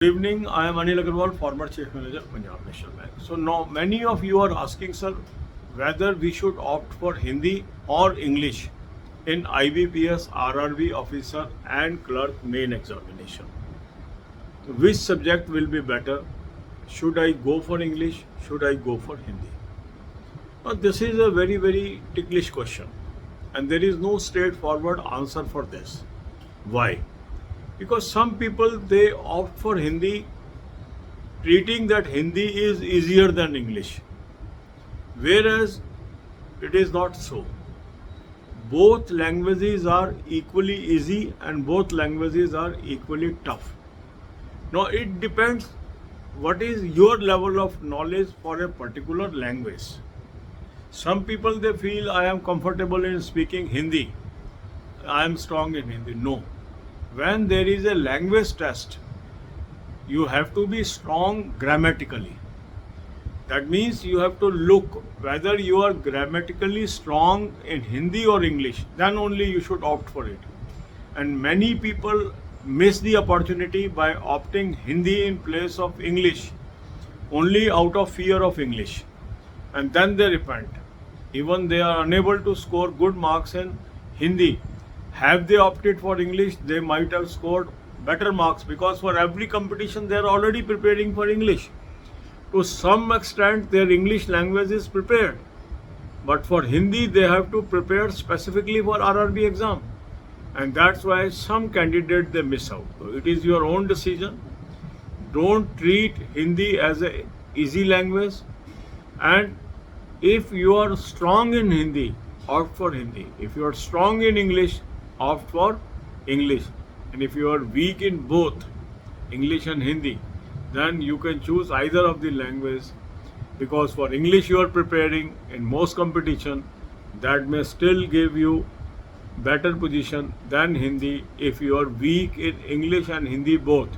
Good evening. I am Anil Agarwal, former Chief Manager, Punjab National Bank. So now many of you are asking, sir, whether we should opt for Hindi or English in IBPS, RRB officer and clerk main examination. Which subject will be better? Should I go for English? Should I go for Hindi? Now this is a very ticklish question, and there is no straightforward answer for this. Why? Because some people they opt for Hindi, treating that Hindi is easier than English, whereas it is not so. Both languages are equally easy and both languages are equally tough. Now it depends what is your level of knowledge for a particular language. Some people they feel I am comfortable in speaking Hindi, I am strong in Hindi. No. When there is a language test, you have to be strong grammatically. That means you have to look whether you are grammatically strong in Hindi or English, then only you should opt for it. And many people miss the opportunity by opting Hindi in place of English only out of fear of English, and then they repent. Even they are unable to score good marks in Hindi. Have they opted for English, they might have scored better marks, because for every competition they are already preparing for English. To some extent their English language is prepared, but for Hindi they have to prepare specifically for RRB exam, and that's why some candidates they miss out. So it is your own decision. Don't treat Hindi as a easy language, and if you are strong in Hindi, opt for Hindi. If you are strong in English, opt for English. And if you are weak in both English and Hindi, then you can choose either of the language, because for English you are preparing in most competition, that may still give you better position than Hindi if you are weak in English and Hindi both.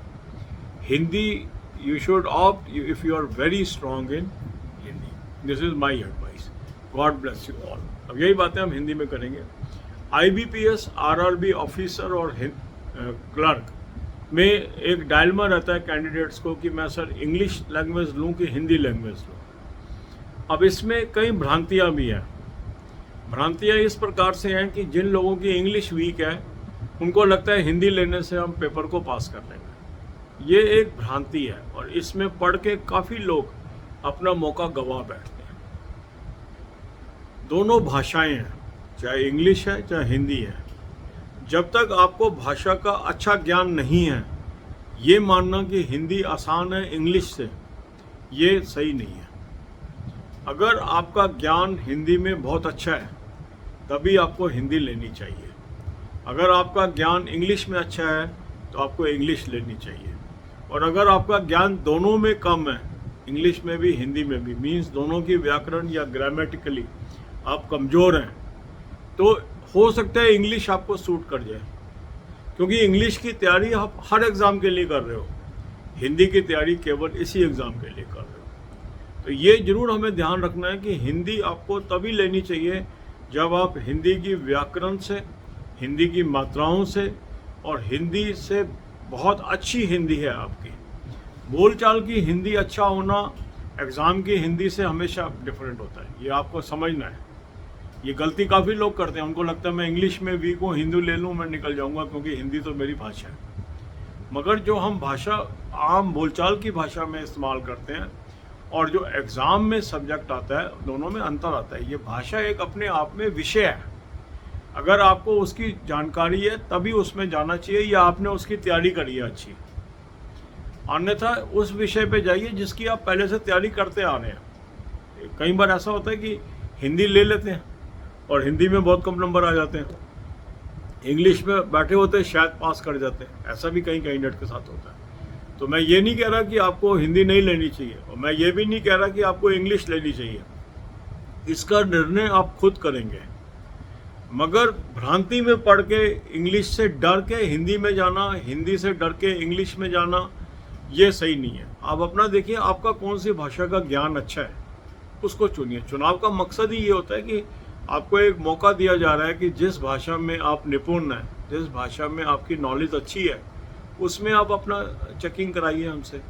Hindi you should opt if you are very strong in Hindi. This is my advice. God bless you all. अब यही बातें हम हिंदी में करेंगे. IBPS, RRB officer और clerk में एक dilemma रहता है कैंडिडेट्स को कि मैं सर इंग्लिश लैंग्वेज लूँ कि हिंदी लैंग्वेज लूँ. अब इसमें कई भ्रांतियाँ भी हैं. भ्रांतियाँ इस प्रकार से हैं कि जिन लोगों की इंग्लिश वीक है उनको लगता है हिंदी लेने से हम पेपर को पास कर लेंगे. ये एक भ्रांति है और इसमें पढ़ के काफ़ी लोग अपना मौका गंवा बैठते हैं. दोनों भाषाएं हैं, चाहे इंग्लिश है चाहे हिंदी है. जब तक आपको भाषा का अच्छा ज्ञान नहीं है, ये मानना कि हिंदी आसान है इंग्लिश से, ये सही नहीं है. अगर आपका ज्ञान हिंदी में बहुत अच्छा है तभी आपको हिंदी लेनी चाहिए. अगर आपका ज्ञान इंग्लिश में अच्छा है तो आपको इंग्लिश लेनी चाहिए. और अगर आपका ज्ञान दोनों में कम है, इंग्लिश में भी हिंदी में भी, मीन्स दोनों की व्याकरण या ग्रामेटिकली आप कमज़ोर हैं, तो हो सकता है इंग्लिश आपको सूट कर जाए, क्योंकि इंग्लिश की तैयारी आप हर एग्ज़ाम के लिए कर रहे हो, हिंदी की तैयारी केवल इसी एग्ज़ाम के लिए कर रहे हो. तो ये ज़रूर हमें ध्यान रखना है कि हिंदी आपको तभी लेनी चाहिए जब आप हिंदी की व्याकरण से, हिंदी की मात्राओं से और हिंदी से बहुत अच्छी हिंदी है आपकी. बोलचाल की हिंदी अच्छा होना एग्ज़ाम की हिंदी से हमेशा डिफरेंट होता है, ये आपको समझना है. ये गलती काफ़ी लोग करते हैं. उनको लगता है मैं इंग्लिश में वीक हूँ, हिंदी ले लूँ मैं निकल जाऊँगा क्योंकि हिंदी तो मेरी भाषा है. मगर जो हम भाषा आम बोलचाल की भाषा में इस्तेमाल करते हैं और जो एग्ज़ाम में सब्जेक्ट आता है, दोनों में अंतर आता है. ये भाषा एक अपने आप में विषय है. अगर आपको उसकी जानकारी है तभी उसमें जाना चाहिए, या आपने उसकी तैयारी करी है अच्छी. अन्यथा उस विषय पे जाइए जिसकी आप पहले से तैयारी करते आ रहे हैं. कई बार ऐसा होता है कि हिंदी ले लेते हैं और हिंदी में बहुत कम नंबर आ जाते हैं, इंग्लिश में बैठे होते हैं शायद पास कर जाते हैं. ऐसा भी कई कैंडिडेट के साथ होता है. तो मैं ये नहीं कह रहा कि आपको हिंदी नहीं लेनी चाहिए, और मैं ये भी नहीं कह रहा कि आपको इंग्लिश लेनी चाहिए. इसका निर्णय आप खुद करेंगे. मगर भ्रांति में पढ़ के इंग्लिश से डर के हिंदी में जाना, हिंदी से डर के इंग्लिश में जाना, ये सही नहीं है. आप अपना देखिए आपका कौन सी भाषा का ज्ञान अच्छा है, उसको चुनिए. चुनाव का मकसद ही ये होता है कि आपको एक मौका दिया जा रहा है कि जिस भाषा में आप निपुण हैं, जिस भाषा में आपकी नॉलेज अच्छी है, उसमें आप अपना चेकिंग कराइए हमसे।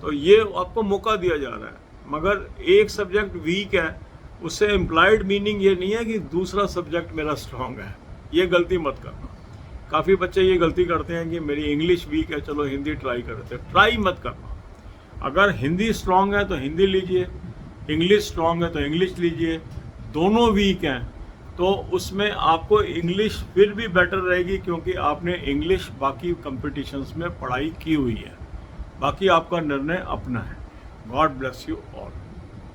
तो ये आपको मौका दिया जा रहा है। मगर एक सब्जेक्ट वीक है उससे इम्प्लाइड मीनिंग ये नहीं है कि दूसरा सब्जेक्ट मेरा स्ट्रांग है। ये गलती मत करना। काफ़ी बच्चे ये गलती करते हैं कि मेरी इंग्लिश वीक है, चलो हिंदी ट्राई करते हैं। ट्राई मत करना। अगर हिंदी स्ट्रांग है तो हिंदी लीजिए, इंग्लिश स्ट्रांग है तो इंग्लिश लीजिए। दोनों वीक हैं तो उसमें आपको इंग्लिश फिर भी बेटर रहेगी, क्योंकि आपने इंग्लिश बाकी कंपटीशंस में पढ़ाई की हुई है। बाकी आपका निर्णय अपना है। God bless you all.